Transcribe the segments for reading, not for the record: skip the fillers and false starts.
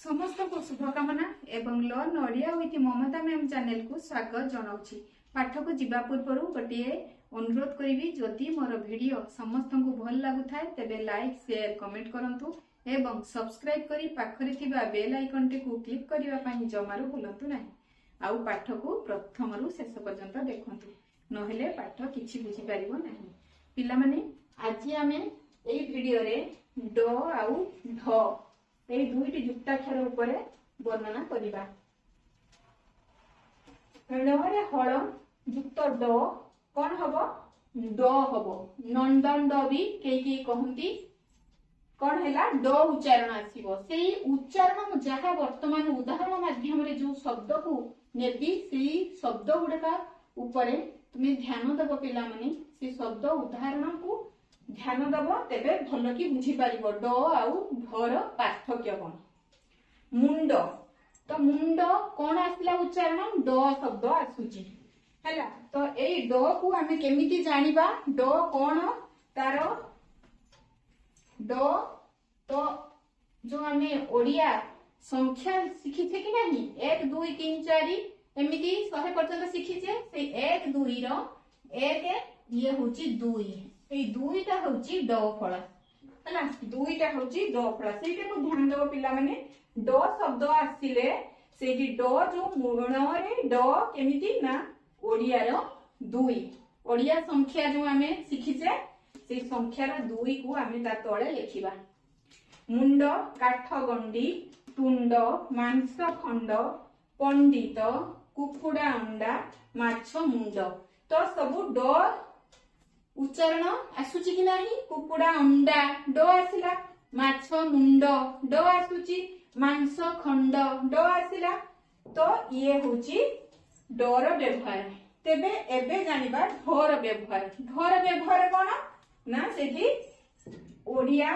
समस्त को शुभकामना एवं learn Odia with Mamata ma'am channel को स्वागत जनाऊँगी। पाठ को जीवा पूर्व गोटे अनुरोध करी जदि मोर वीडियो समस्त को भल लगुए तेबे लाइक शेयर कमेंट करंतु एवं सब्सक्राइब करी पाखरे थिबा बेल आइकन टी को क्लिक करबा पई जमारू भूलंतु नाही। आउ पाठ को प्रथम रु शेष पर्यंत देखंतु नहेले पाठ किछि बुझी परिबो नाही। पिला माने आज आमे एई वीडियो रे ड आउ ढ এই দুইটি যুক্তাক্ষর উপরে বর্ণনা করিবা। ণরে হল যুক্ত ড কোন হব ড হব। নন্দন ড বি কেই कहंती কোন হেলা ড উচ্চারণ আসিবো। সেই উচ্চারণ যাহা বর্তমান উদাহরণ মাধ্যমে যে শব্দ কো নেবি সেই শব্দ গুড়া উপরে তুমি ধ্যান দেব পিলা মাने সেই শব্দ উদাহরণ কো ध्यान दब तेबे भल कि बुझी पारिबो ड आउ ढर पार्थक्य कोन। मुंड तो मुंड कोन आसला उच्चारण ड शब्द आसुची हैला। तो एई ड को हमें केमिति जानिबा ड कोन तार ड तो जो हमें ओडिया संख्या शिखिछे कि नाही 1 2 3 4 एमिति 100 पर्यंत शिखिछे से 1 2 रो 1 ये होची 2 এই দুইটা হচ্ছে ড ফলা हैला। দুইটা হচ্ছে ড ফলা সেইটা को ध्यान দেব পিলা মানে ড শব্দ আসিলে সেইটি ড जो মুড়ণরে ড কেমিতি না ওড়িয়ার 2 ওড়িয়া সংখ্যা जो আমি শিখিছে সেই সংখ্যার 2 को আমি তা তଳେ লিখিবা। মুন্ড কাঠ গন্ডি তুণ্ড মাংস খণ্ড পণ্ডিত কুকুড়া অଣ୍ଡା মাছ মুন্ড तो सब ड उच्चारण आसुची कि नाही। कुकुड़ा अंडा ड आसिला माछ मुंड ड आसुची मांस खंड ड आसिला। तो ये होची डर व्यवहार। तेबे एबे जानिबा ढर व्यवहार। ढर व्यवहार कोन ना सेठी ओडिया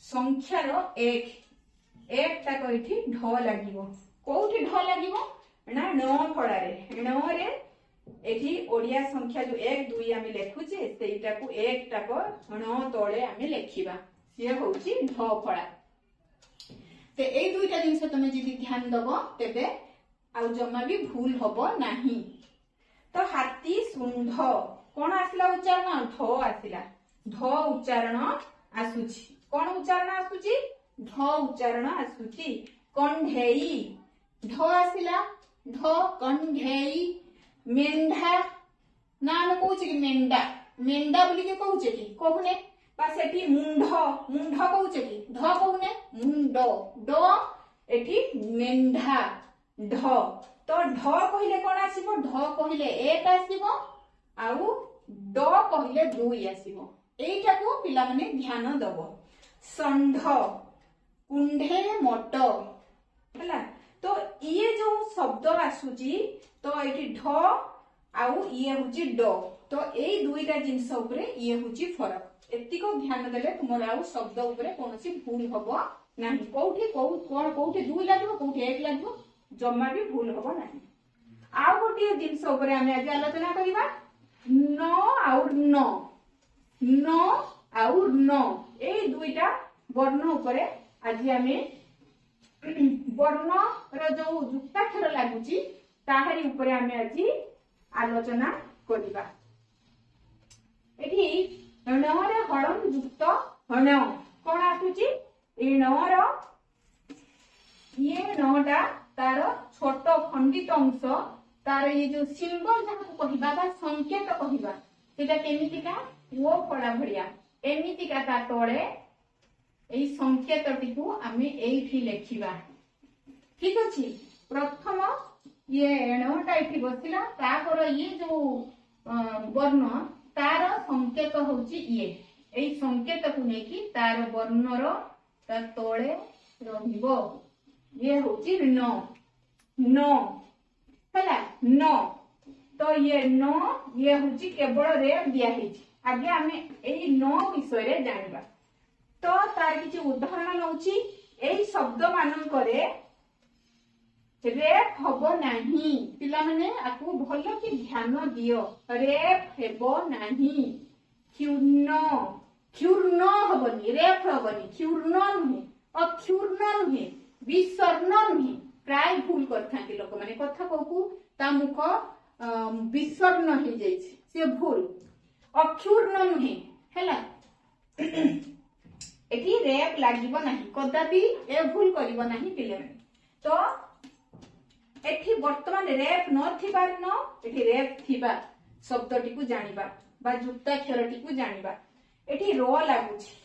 संख्यार 1 ता कइठी ढ लागिवो। कोउठी ढ लागिवो ना न फड़ारे न रे एठी ओडिया संख्या जो 1 2 आमे लेखुचे सेटा को 1 टाको न तळे आमे लेखिबा से होची ढ फळा। ते ए दुईटा जिंस तमे जदि ध्यान दबो तेबे आ जम्मा भी भूल हबो नाही। तो हाथी सुंढ कोन आसिला उच्चारण ढ आसिला ढ उच्चारण आसुची कोन उच्चारण आसुची ढ उच्चारण आसुची। कंढेई ढ आसिला ढ कंढेई। मेंढा ना न कहूचे कि मेंढा मेंढा बोली के कहूचे कि कहूने बा सेठी मुंढ मुंढ कहूचे कि ढ कहूने मुंड ड एठी मेंढा ढ। तो ढ कहिले कोन आसीबो ढ कहिले 1 आसीबो आउ ड कहिले 2 आसीबो। एइटा को पिला माने ध्यान दबो। संढ कुंढे मट हैला। तो ये जो शब्द आसुची तो एठी ढ आउ ये होची ड तो एई दुईटा जिंस उपरे ये होची फरक। एतिको ध्यान देले तुमरा आउ शब्द उपरे कोनोसी भूल हबो नाही। कोठी कोठी 2 लागबो कोठी 1 लागबो जम्मा भी भूल हबो नाही। आउ गोटी जिंस उपरे हम आज आलोचना करिबा न आउ न आउ न एई दुईटा वर्ण उपरे आज हमें वर्ण रो जो युक्ताक्षर लागुची ताहारी उपरे हमें आज आलोचना करिबा। एठी णरे हळम युक्त हण कोन आसुची ए णर ये नटा तार छोट खंडित अंश तार ये जो सिंबल जहां कहिबा बा संकेत कहिबा सेटा केमितिका ओ फळा भड़िया एमितिका ता तळे एई संकेतटी को आमे एइठी लेखिबा। ठीक अछि। प्रथम ये एणटा एठी बसिला तापर ये जो वर्ण तार संकेत होची ये एई संकेत को नेकी तार वर्णर ता तळे रहिबो ये होची न न हैला न। तो ये न ये होची केवल रे दिया हिची। आगे आमे एई न विषय रे जानिबा। तो तार किछि उदाहरण नउची एई शब्द मानन करे रेप हबो नाही। पिला माने आकु भलो कि ध्यान दियो रेप हेबो नाही। क्षुर्ण हबनी रेप हबनी क्षुर्ण नुहे अक्षुर्ण नुहे विसर्ग माने कथा कहू ता मुख विसर्ण हो जाइए से भूल अक्षुर्ण नुहे हैला एठी रेप लागिबो नाही कदापि ए भूल करिबो नाही पिले माने तो एठी वर्तमान रेप न थिबार न एठी रेप थिबा शब्दटी को जानिबा बा जुक्ताक्षरटी को जानिबा एठी रो लागुछि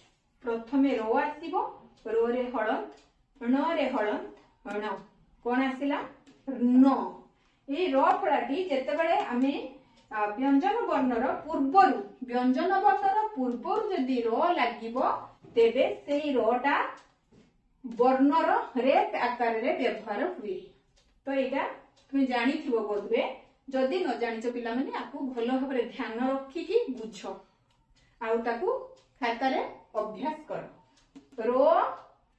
प्रथमे रो आसीबो रो रे हळंत न रे हळंत न कोन आसिला न ए रो फळाटी जेतेबेले आमे व्यंजन वर्णर पूर्वरु व्यंजन वर्णर पूर्वरु जदि रो लागिबो तेबे सेही रोटा वर्णर रेप आकार रे व्यवहार हुए तो एटा तुम जानी थिबो बोधवे जदि न जानिचो पिला माने आपु भलो भाबरे ध्यान रखी की बुझो आउ ताकू खाता रे अभ्यास कर रो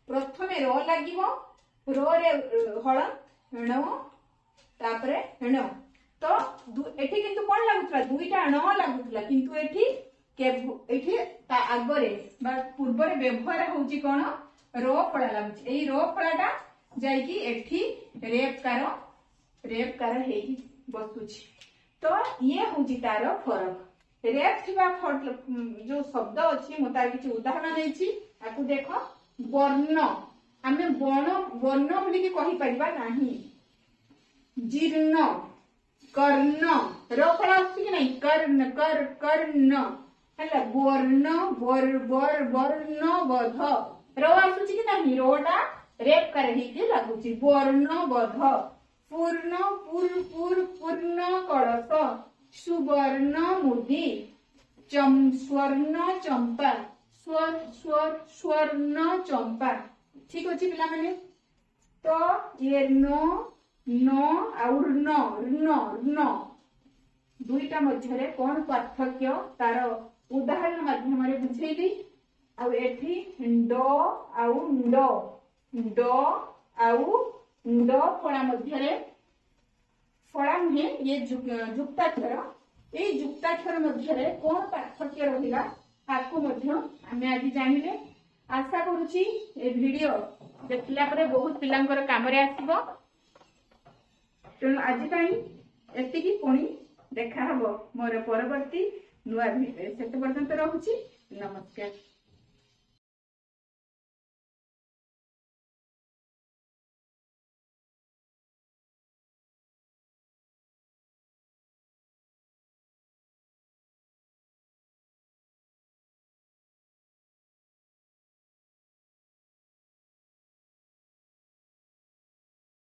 प्रथमे रो लागिबो रो रे हळ ण तापरे ण तो एठी किंतु कोन लागुतला दुईटा न लागुतला किंतु एठी एठी ता आगरे बा पूर्वरे व्यवहार होउची कोन रो फळा लागुची एई रो फळाटा जाई की एठी रेप कार हेकी बसुची तो ये होउची तार फरक रेप थिबा जो शब्द अछि म तार किछि उदाहरण देछि आकु देखो वर्ण आमे वर्ण बोली की कहि परिबा नाही जीर्ण कर्ण रो फळा अछि कि नाही कर्ण कर्ण हला वर्ण वर्ण बध रो आसुची कि नाही रोटा रेप कर हेकी लागुची वर्ण बध पूर्ण पूर्ण कळस सुवर्ण मुदी स्वर्ण चंपा स्वर्ण चंपा ठीक अछि पिला माने तो ये न और न दुईटा मध्यरे कोन पार्थक्य तार उदाहरण माध्यम रे बुझेली आ एठी ड आउ ड आउ ड फळा मध्यरे फळा नुहे ये जुक्ताक्षर ए जुक्ताक्षर मध्यरे कोन पार्थक्य रहिला ताकू मध्य आमे आज जानिले आशा करूची ए वीडियो देखला परे बहुत पिलांकर काम रे आसीबो तेणु आज ताई एतिकी पुणी देखा हबो मोर परवर्ती नुआ वीडियो सेते पर्यंत रहूची नमस्कार।